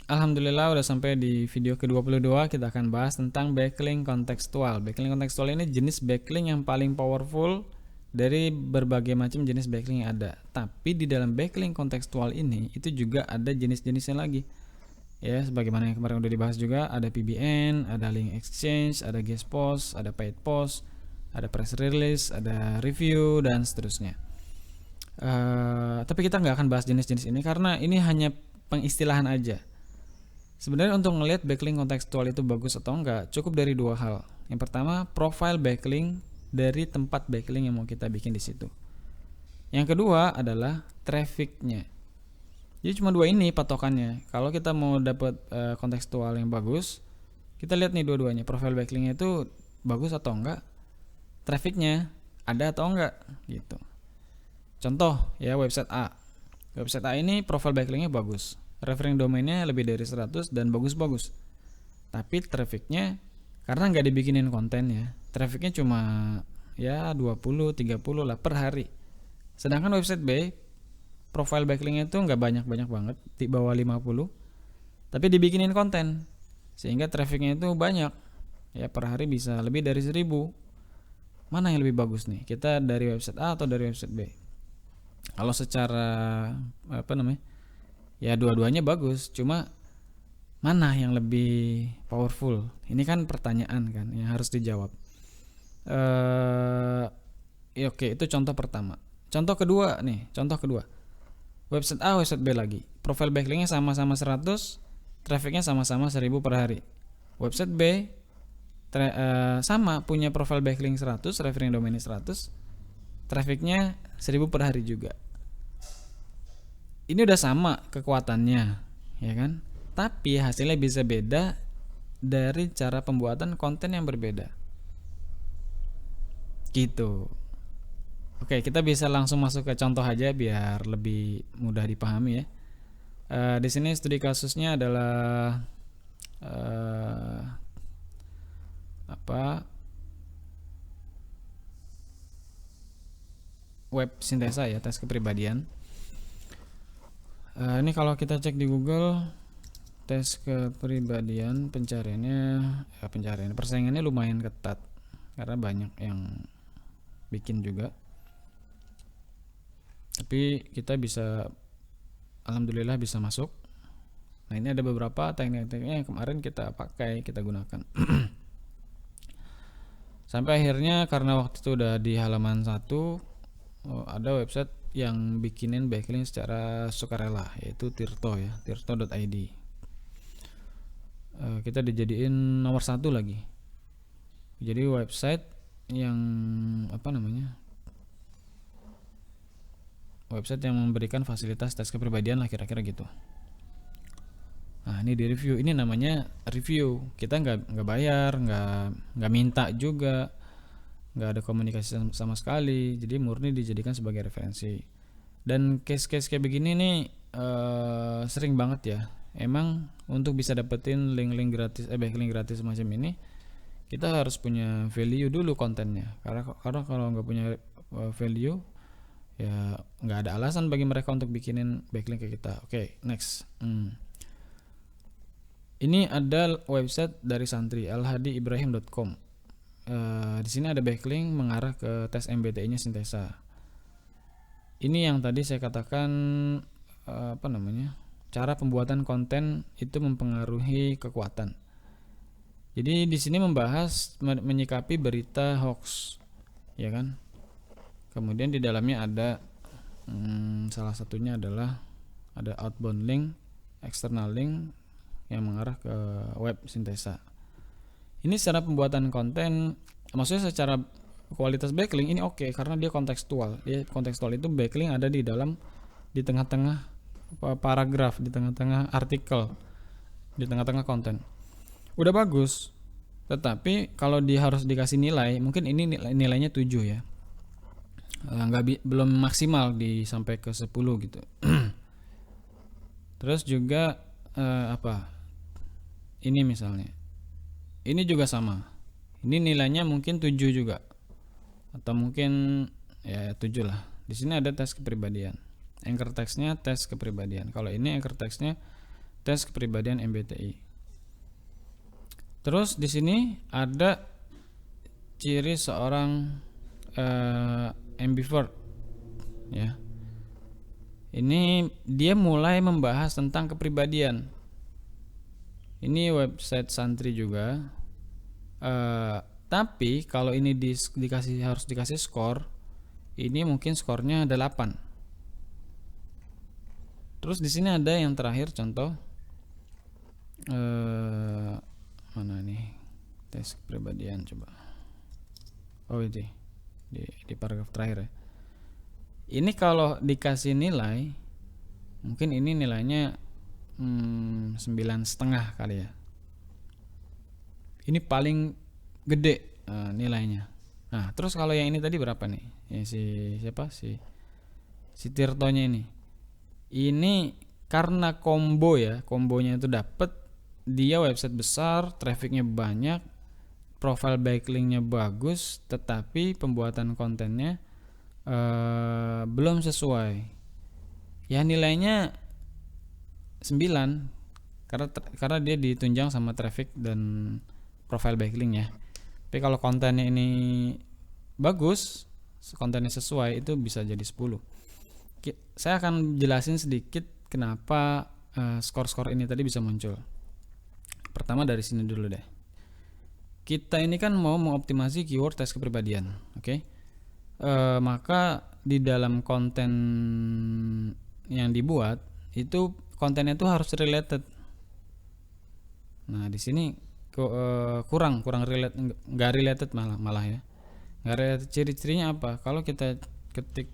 Alhamdulillah udah sampai di video ke-22. Kita akan bahas tentang backlink kontekstual. Backlink kontekstual ini jenis backlink yang paling powerful dari berbagai macam jenis backlink yang ada. Tapi di dalam backlink kontekstual ini itu juga ada jenis-jenisnya lagi. Ya, sebagaimana yang kemarin udah dibahas juga, ada PBN, ada link exchange, ada guest post, ada paid post, ada press release, ada review, dan seterusnya. Tapi kita nggak akan bahas jenis-jenis ini karena ini hanya pengistilahan aja. Sebenarnya untuk ngelihat backlink kontekstual itu bagus atau enggak, cukup dari dua hal. Yang pertama, profile backlink dari tempat backlink yang mau kita bikin di situ. Yang kedua adalah trafficnya. Jadi cuma dua ini patokannya. Kalau kita mau dapat kontekstual yang bagus, kita lihat nih dua-duanya. Profile backlinknya itu bagus atau enggak, trafficnya ada atau enggak, gitu. Contoh ya, website A. Website A ini profile backlinknya bagus. Referring domainnya lebih dari 100 dan bagus-bagus. Tapi trafficnya karena nggak dibikinin konten ya, trafficnya cuma ya 20-30 lah per hari. Sedangkan website B profile backlinknya itu nggak banyak-banyak banget, di bawah 50, tapi dibikinin konten sehingga trafficnya itu banyak ya, per hari bisa lebih dari 1000. Mana yang lebih bagus nih, kita dari website A atau dari website B? Kalau secara ya dua-duanya bagus, cuma mana yang lebih powerful? Ini kan pertanyaan kan yang harus dijawab. Ya oke, itu contoh pertama. Contoh kedua nih, website A, website B lagi. Profile backlinknya sama-sama 100, trafficnya sama-sama 1000 per hari. Website B sama punya profile backlink 100, referring domainnya 100, trafficnya 1000 per hari juga. Ini udah sama kekuatannya, ya kan? Tapi hasilnya bisa beda dari cara pembuatan konten yang berbeda. Gitu. Oke, kita bisa langsung masuk ke contoh aja biar lebih mudah dipahami ya. Di sini studi kasusnya adalah web sintesa ya, tes kepribadian. Ini kalau kita cek di Google, tes kepribadian pencariannya persaingannya lumayan ketat karena banyak yang bikin juga. Tapi kita bisa, alhamdulillah bisa masuk. Nah, ini ada beberapa teknik-tekniknya yang kemarin kita pakai, kita gunakan. Sampai akhirnya karena waktu itu udah di halaman 1, ada website yang bikinin backlink secara sukarela, yaitu Tirto ya, tirto.id. Kita dijadiin nomor 1 lagi. Jadi website yang website yang memberikan fasilitas tes kepribadian lah, kira-kira gitu. Nah, ini di review, ini namanya review. Kita nggak bayar, nggak minta juga, nggak ada komunikasi sama sekali, jadi murni dijadikan sebagai referensi. Dan case-case kayak begini nih sering banget ya. Emang untuk bisa dapetin link-link gratis, backlink gratis semacam ini, kita harus punya value dulu kontennya. Karena kalau nggak punya value, ya nggak ada alasan bagi mereka untuk bikinin backlink ke kita. Oke, next. Ini ada website dari santri, alhadiibrahim.com. Di sini ada backlink mengarah ke tes MBTI-nya sintesa. Ini yang tadi saya katakan cara pembuatan konten itu mempengaruhi kekuatan. Jadi di sini membahas menyikapi berita hoax, ya kan? Kemudian di dalamnya ada salah satunya adalah ada outbound link, external link yang mengarah ke web sintesa. Ini secara pembuatan konten, maksudnya secara kualitas backlink ini oke, karena dia kontekstual. Dia kontekstual itu backlink ada di tengah-tengah paragraf, di tengah-tengah artikel, di tengah-tengah konten. Udah bagus. Tetapi kalau dia harus dikasih nilai, mungkin ini nilainya 7 ya. Belum maksimal sampai ke 10 gitu. Terus juga ini misalnya, ini juga sama, ini nilainya mungkin 7 juga, atau mungkin ya 7 lah. Di sini ada tes kepribadian, anchor text-nya tes kepribadian. Kalau ini anchor text-nya tes kepribadian MBTI. Terus di sini ada ciri seorang ambivert ya. Ini dia mulai membahas tentang kepribadian. Ini website Santri juga. Tapi kalau ini harus dikasih skor, ini mungkin skornya 8. Terus di sini ada yang terakhir contoh mana nih tes kepribadian, coba. Oh ini di paragraf terakhir ya. Ini kalau dikasih nilai, mungkin ini nilainya 9,5 kali ya. Ini paling gede nilainya. Nah terus kalau yang ini tadi berapa nih? Ya, si Tirtonya ini. Ini karena kombonya itu dapet, dia website besar, trafficnya banyak, profile backlinknya bagus, tetapi pembuatan kontennya belum sesuai. Ya nilainya 9 karena dia ditunjang sama traffic dan profile backlink ya. Tapi kalau kontennya ini bagus, kontennya sesuai, itu bisa jadi 10. Saya akan jelasin sedikit kenapa skor-skor ini tadi bisa muncul. Pertama dari sini dulu deh. Kita ini kan mau mengoptimasi keyword tes kepribadian, oke? Maka di dalam konten yang dibuat itu kontennya itu harus related. Nah di sini kurang relate, nggak related malah ya. Nggak related. Ciri-cirinya apa? Kalau kita ketik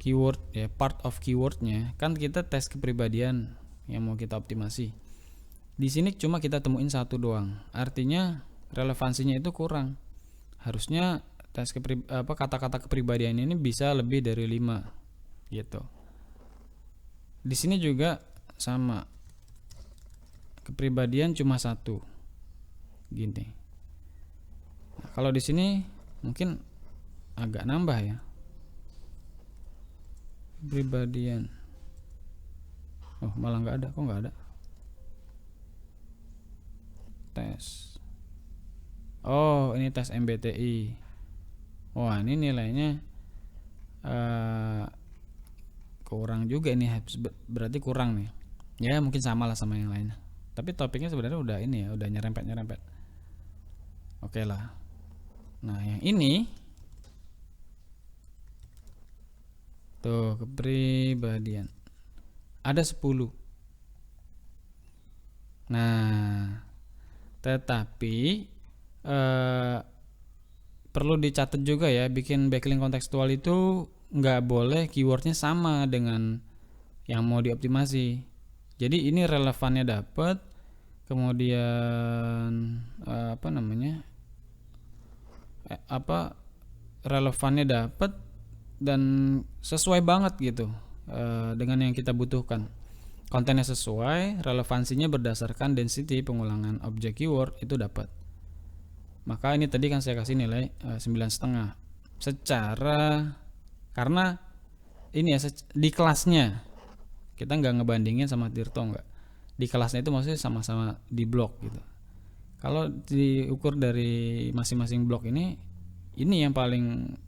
keyword ya, part of keywordnya kan kita tes kepribadian yang mau kita optimasi. Di sini cuma kita temuin satu doang. Artinya relevansinya itu kurang. Harusnya tes kata-kata kepribadian ini bisa lebih dari 5 gitu. Di sini juga sama, kepribadian cuma 1 gini. Nah, kalau di sini mungkin agak nambah ya, kepribadian. Oh malah nggak ada, kok nggak ada tes. Oh ini tes MBTI. Wah ini nilainya kurang juga ini, berarti kurang nih. Ya mungkin sama lah sama yang lainnya. Tapi topiknya sebenarnya udah ini ya, udah nyerempet. Oke lah. Nah yang ini tuh kepribadian ada 10. Nah tetapi perlu dicatat juga ya, bikin backlink kontekstual itu nggak boleh keywordnya sama dengan yang mau dioptimasi. Jadi ini relevannya dapat, kemudian relevannya dapat dan sesuai banget gitu dengan yang kita butuhkan. Kontennya sesuai, relevansinya berdasarkan density pengulangan objek keyword itu dapat. Maka ini tadi kan saya kasih nilai 9,5 secara, karena ini ya di kelasnya kita nggak ngebandingin sama Tirto, nggak. Di kelasnya itu maksudnya sama-sama di blok gitu. Kalau diukur dari masing-masing blok ini yang paling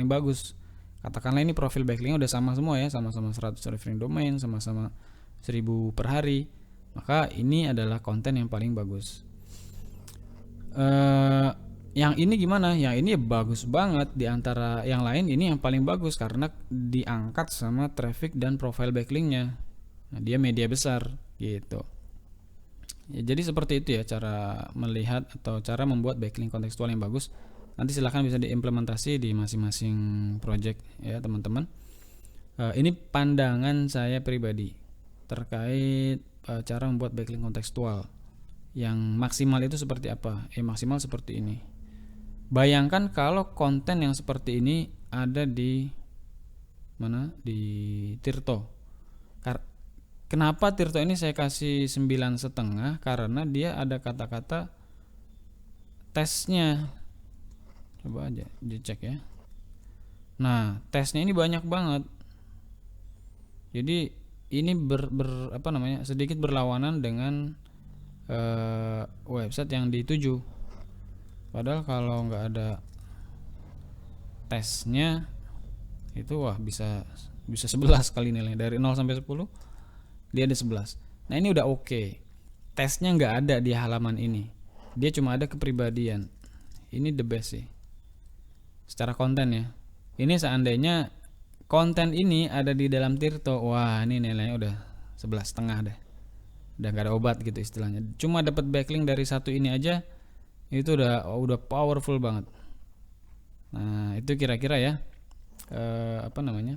bagus. Katakanlah ini profil backlinknya udah sama semua ya, sama-sama 100 referring domain, sama-sama 1000 per hari, maka ini adalah konten yang paling bagus. Yang ini gimana? Yang ini bagus banget, di antara yang lain ini yang paling bagus karena diangkat sama traffic dan profile backlinknya. Nah, dia media besar gitu. Ya, jadi seperti itu ya cara melihat atau cara membuat backlink kontekstual yang bagus. Nanti silahkan bisa diimplementasi di masing-masing project ya teman-teman. Ini pandangan saya pribadi terkait cara membuat backlink kontekstual. Yang maksimal itu seperti apa? Maksimal seperti ini. Bayangkan kalau konten yang seperti ini ada di mana? Di Tirto. Kenapa Tirto ini saya kasih 9,5? Karena dia ada kata-kata tesnya. Coba aja dicek ya. Nah, tesnya ini banyak banget. Jadi ini sedikit berlawanan dengan website yang dituju. Padahal kalau nggak ada tesnya itu bisa 11 kali nilainya, dari 0 sampai 10 dia ada 11. Nah ini udah oke. Tesnya nggak ada di halaman ini, dia cuma ada kepribadian. Ini the best sih secara konten ya. Ini seandainya konten ini ada di dalam Tirto, wah ini nilainya udah 11,5 deh, udah gak ada obat gitu istilahnya. Cuma dapat backlink dari satu ini aja itu udah powerful banget. Nah itu kira-kira ya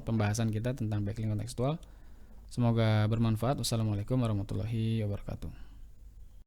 pembahasan kita tentang backlink kontekstual. Semoga bermanfaat. Wassalamualaikum warahmatullahi wabarakatuh.